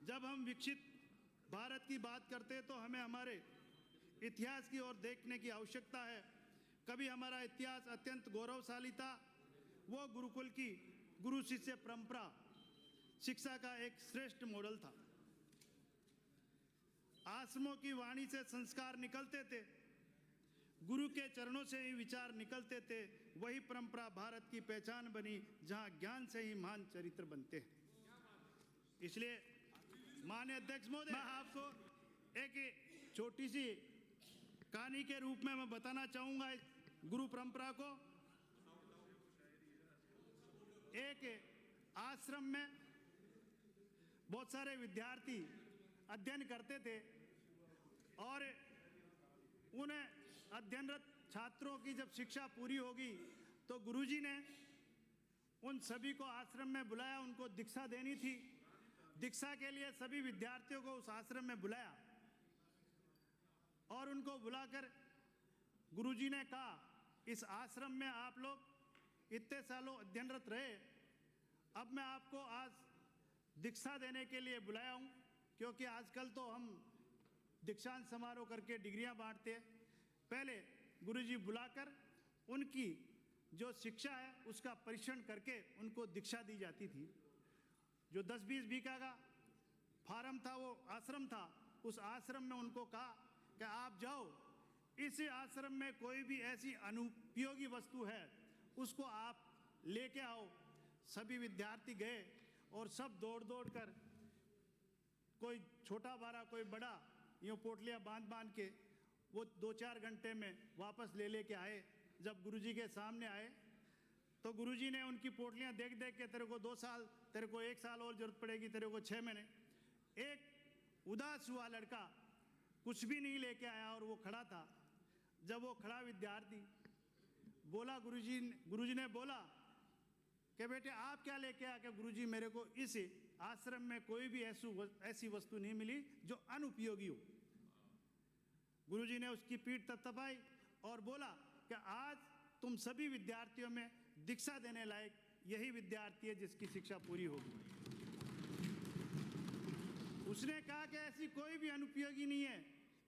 जब हम विकसित भारत की बात करते हैं तो हमें हमारे इतिहास की ओर देखने की आवश्यकता है। कभी हमारा इतिहास अत्यंत गौरवशाली था। वो गुरुकुल की गुरु शिष्य परंपरा शिक्षा का एक श्रेष्ठ मॉडल था। आश्रमों की वाणी से संस्कार निकलते थे, गुरु के चरणों से ही विचार निकलते थे। वही परंपरा भारत की पहचान बनी, जहां ज्ञान से ही महान चरित्र बनते हैं। इसलिए माननीय अध्यक्ष महोदय, मैं आपको एक छोटी सी कहानी के रूप में मैं बताना चाहूंगा इस गुरु परंपरा को। एक आश्रम में बहुत सारे विद्यार्थी अध्ययन करते थे और उन्हें अध्ययनरत छात्रों की जब शिक्षा पूरी होगी तो गुरुजी ने उन सभी को आश्रम में बुलाया। उनको दीक्षा देनी थी। दीक्षा के लिए सभी विद्यार्थियों को उस आश्रम में बुलाया और उनको बुलाकर गुरुजी ने कहा, इस आश्रम में आप लोग इतने सालों अध्ययनरत रहे, अब मैं आपको आज दीक्षा देने के लिए बुलाया हूँ, क्योंकि आजकल तो हम दीक्षांत समारोह करके डिग्रियां बांटते हैं। पहले गुरुजी बुलाकर उनकी जो शिक्षा है उसका परीक्षण करके उनको दीक्षा दी जाती थी। जो 10-20 बीघा का फार्म था, वो आश्रम था। उस आश्रम में उनको कहा कि आप जाओ, इस आश्रम में कोई भी ऐसी अनुपयोगी वस्तु है उसको आप लेके आओ। सभी विद्यार्थी गए और सब दौड़ दौड़ कर, कोई छोटा बारा कोई बड़ा, यूँ पोटलियाँ बांध बांध के वो 2-4 घंटे में वापस ले के आए। जब गुरुजी के सामने आए तो गुरुजी ने उनकी पोटलियाँ देख देख के, तेरे को 2 साल, तेरे को 1 साल और जरूरत पड़ेगी, तेरे को 6 महीने। एक उदास हुआ लड़का कुछ भी नहीं लेके आया और वो खड़ा था। जब वो खड़ा विद्यार्थी बोला, गुरुजी ने बोला कि बेटे आप क्या लेके आए? कि गुरुजी मेरे को इस आश्रम में कोई भी ऐसी वस्तु नहीं मिली जो अनुपयोगी हो। गुरुजी ने उसकी पीठ थपथपाई और बोला कि आज तुम सभी विद्यार्थियों में दीक्षा देने लायक यही विद्यार्थी है जिसकी शिक्षा पूरी होगी। उसने कहा कि ऐसी कोई भी अनुपयोगी नहीं है।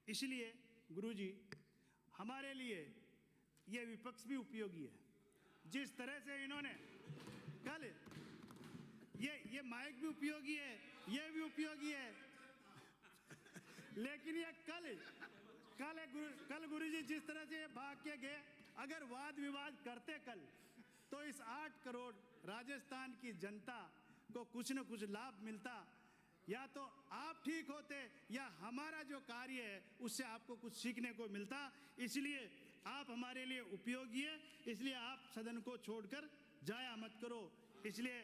इसलिए गुरुजी, हमारे लिए यह विपक्ष भी उपयोगी है। जिस तरह से इन्होंने कल ये माइक भी उपयोगी है, ये भी उपयोगी है, लेकिन ये कल गुरुजी जिस तरह से भाग के गए, अगर वाद विवाद करते कल, तो इस 8 करोड़ राजस्थान की जनता को कुछ न कुछ लाभ मिलता। या तो आप ठीक होते या हमारा जो कार्य है उससे आपको कुछ सीखने को मिलता। इसलिए आप हमारे लिए उपयोगी है, इसलिए आप सदन को छोड़कर जाया मत करो। इसलिए